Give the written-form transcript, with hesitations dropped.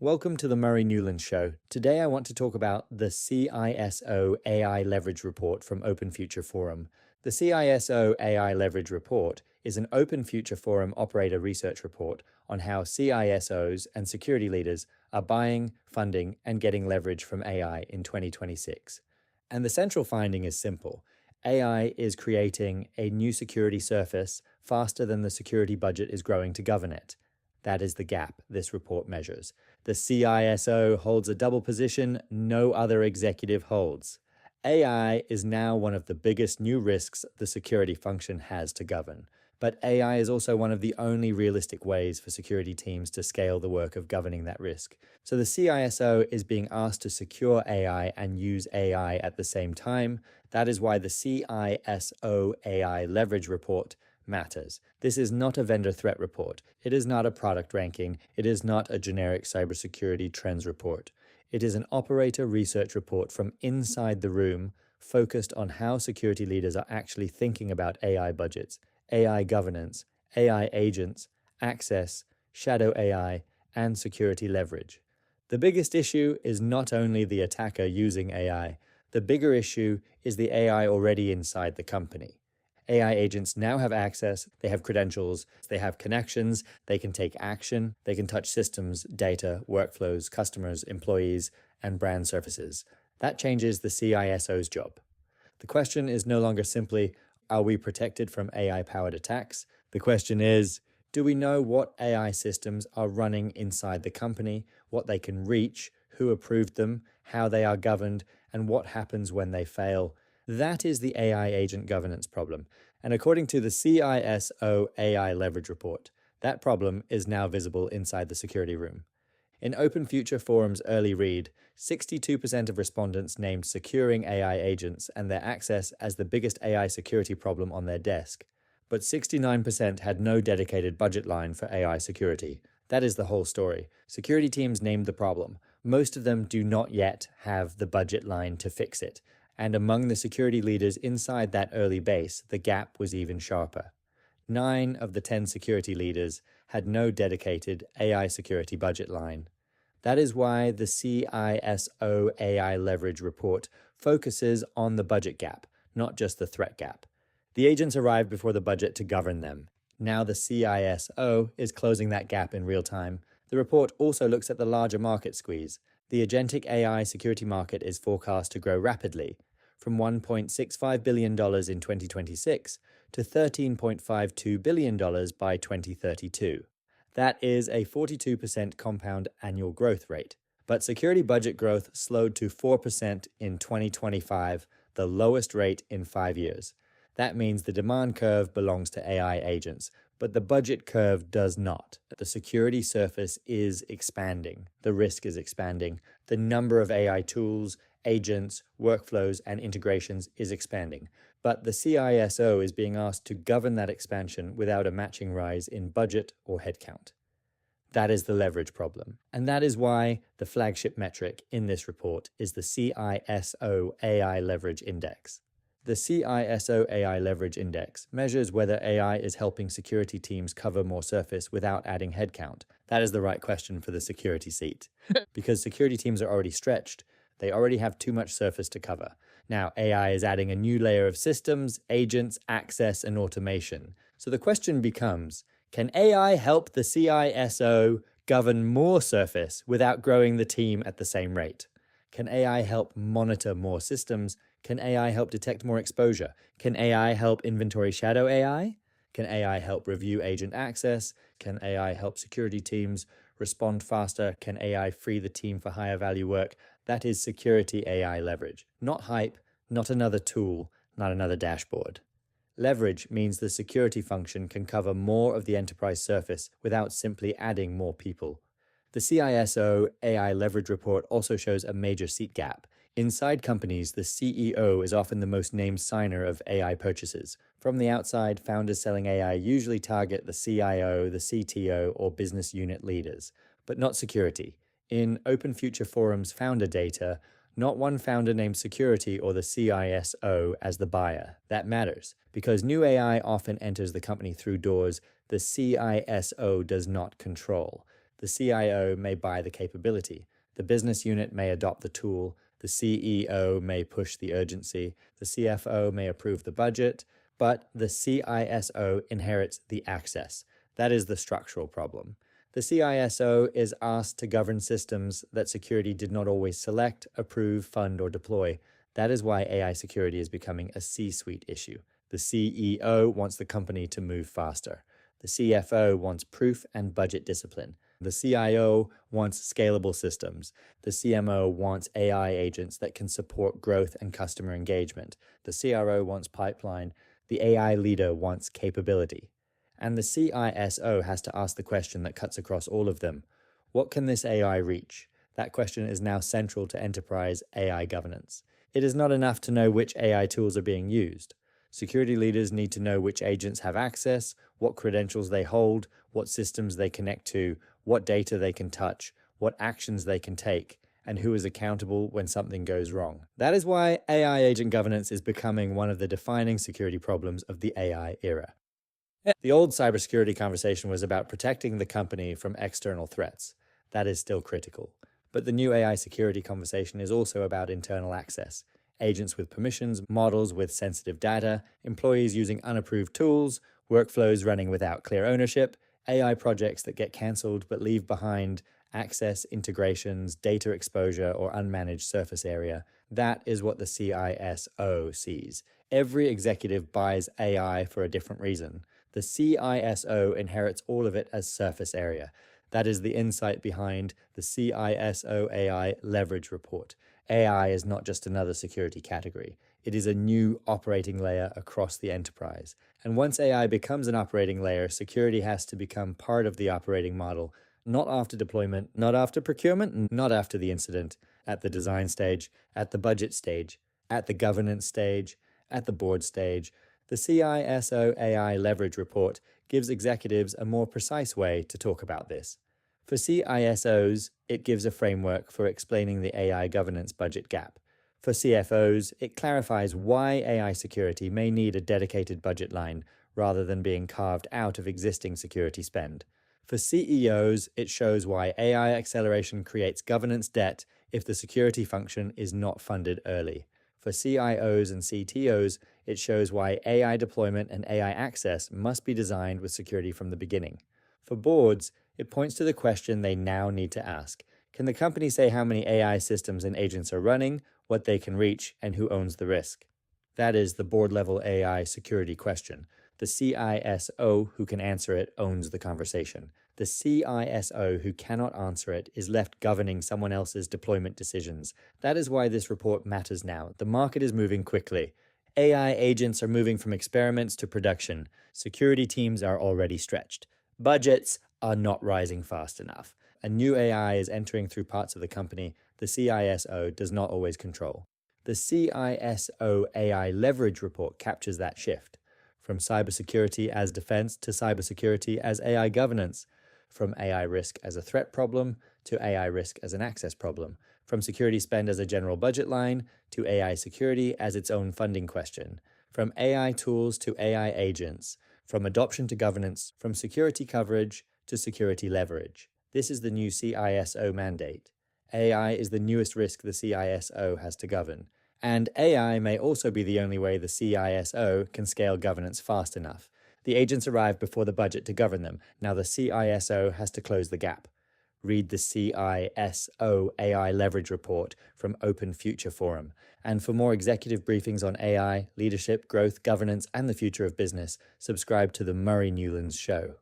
Welcome to the Murray Newlands Show. Today I want to talk about the CISO AI Leverage Report from Open Future Forum. The CISO AI Leverage Report is an Open Future Forum operator research report on how CISOs and security leaders are buying, funding, and getting leverage from AI in 2026. And the central finding is simple. AI is creating a new security surface faster than the security budget is growing to govern it. That is the gap this report measures. The CISO holds a double position no other executive holds. AI is now one of the biggest new risks the security function has to govern. But AI is also one of the only realistic ways for security teams to scale the work of governing that risk. So the CISO is being asked to secure AI and use AI at the same time. That is why the CISO AI Leverage Report matters. This is not a vendor threat report. It is not a product ranking. It is not a generic cybersecurity trends report. It is an operator research report from inside the room focused on how security leaders are actually thinking about AI budgets, AI governance, AI agents, access, shadow AI, and security leverage. The biggest issue is not only the attacker using AI. The bigger issue is the AI already inside the company. AI agents now have access, they have credentials, they have connections, they can take action, they can touch systems, data, workflows, customers, employees, and brand surfaces. That changes the CISO's job. The question is no longer simply, are we protected from AI-powered attacks? The question is, do we know what AI systems are running inside the company, what they can reach, who approved them, how they are governed, and what happens when they fail? That is the AI agent governance problem. And according to the CISO AI Leverage Report, that problem is now visible inside the security room. In Open Future Forum's early read, 62% of respondents named securing AI agents and their access as the biggest AI security problem on their desk. But 69% had no dedicated budget line for AI security. That is the whole story. Security teams named the problem. Most of them do not yet have the budget line to fix it. And among the security leaders inside that early base, the gap was even sharper. 9 of the 10 security leaders had no dedicated AI security budget line. That is why the CISO AI Leverage Report focuses on the budget gap, not just the threat gap. The agents arrived before the budget to govern them. Now the CISO is closing that gap in real time. The report also looks at the larger market squeeze. The agentic AI security market is forecast to grow rapidly, from $1.65 billion in 2026 to $13.52 billion by 2032. That is a 42% compound annual growth rate. But security budget growth slowed to 4% in 2025, the lowest rate in 5 years. That means the demand curve belongs to AI agents, but the budget curve does not. The security surface is expanding. The risk is expanding. The number of AI tools, agents, workflows, and integrations is expanding. But the CISO is being asked to govern that expansion without a matching rise in budget or headcount. That is the leverage problem. And that is why the flagship metric in this report is the CISO AI Leverage Index. The CISO AI Leverage Index measures whether AI is helping security teams cover more surface without adding headcount. That is the right question for the security seat. Because security teams are already stretched, they already have too much surface to cover. Now, AI is adding a new layer of systems, agents, access, and automation. So the question becomes, can AI help the CISO govern more surface without growing the team at the same rate? Can AI help monitor more systems? Can AI help detect more exposure? Can AI help inventory shadow AI? Can AI help review agent access? Can AI help security teams respond faster? Can AI free the team for higher value work? That is security AI leverage. Not hype, not another tool, not another dashboard. Leverage means the security function can cover more of the enterprise surface without simply adding more people. The CISO AI Leverage Report also shows a major seat gap. Inside companies, the CEO is often the most named signer of AI purchases. From the outside, founders selling AI usually target the CIO, the CTO, or business unit leaders, but not security. In Open Future Forum's founder data, not one founder named security or the CISO as the buyer. That matters, because new AI often enters the company through doors the CISO does not control. The CIO may buy the capability. The business unit may adopt the tool. The CEO may push the urgency. The CFO may approve the budget. But the CISO inherits the access. That is the structural problem. The CISO is asked to govern systems that security did not always select, approve, fund, or deploy. That is why AI security is becoming a C-suite issue. The CEO wants the company to move faster. The CFO wants proof and budget discipline. The CIO wants scalable systems. The CMO wants AI agents that can support growth and customer engagement. The CRO wants pipeline. The AI leader wants capability. And the CISO has to ask the question that cuts across all of them. What can this AI reach? That question is now central to enterprise AI governance. It is not enough to know which AI tools are being used. Security leaders need to know which agents have access, what credentials they hold, what systems they connect to, what data they can touch, what actions they can take, and who is accountable when something goes wrong. That is why AI agent governance is becoming one of the defining security problems of the AI era. The old cybersecurity conversation was about protecting the company from external threats. That is still critical. But the new AI security conversation is also about internal access. Agents with permissions, models with sensitive data, employees using unapproved tools, workflows running without clear ownership, AI projects that get cancelled but leave behind access, integrations, data exposure, or unmanaged surface area. That is what the CISO sees. Every executive buys AI for a different reason. The CISO inherits all of it as surface area. That is the insight behind the CISO AI Leverage Report. AI is not just another security category. It is a new operating layer across the enterprise. And once AI becomes an operating layer, security has to become part of the operating model, not after deployment, not after procurement, not after the incident, at the design stage, at the budget stage, at the governance stage, at the board stage. The CISO AI Leverage Report gives executives a more precise way to talk about this. For CISOs, it gives a framework for explaining the AI governance budget gap. For CFOs, it clarifies why AI security may need a dedicated budget line rather than being carved out of existing security spend. For CEOs, it shows why AI acceleration creates governance debt if the security function is not funded early. For CIOs and CTOs, it shows why AI deployment and AI access must be designed with security from the beginning. For boards, it points to the question they now need to ask. Can the company say how many AI systems and agents are running, what they can reach, and who owns the risk? That is the board-level AI security question. The CISO who can answer it owns the conversation. The CISO who cannot answer it is left governing someone else's deployment decisions. That is why this report matters now. The market is moving quickly. AI agents are moving from experiments to production. Security teams are already stretched. Budgets are not rising fast enough. A new AI is entering through parts of the company the CISO does not always control. The CISO AI Leverage Report captures that shift. From cybersecurity as defense to cybersecurity as AI governance. From AI risk as a threat problem to AI risk as an access problem. From security spend as a general budget line to AI security as its own funding question. From AI tools to AI agents. From adoption to governance. From security coverage to security leverage. This is the new CISO mandate. AI is the newest risk the CISO has to govern. And AI may also be the only way the CISO can scale governance fast enough. The agents arrive before the budget to govern them. Now the CISO has to close the gap. Read the CISO AI Leverage Report from Open Future Forum. And for more executive briefings on AI, leadership, growth, governance, and the future of business, subscribe to the Murray Newlands Show.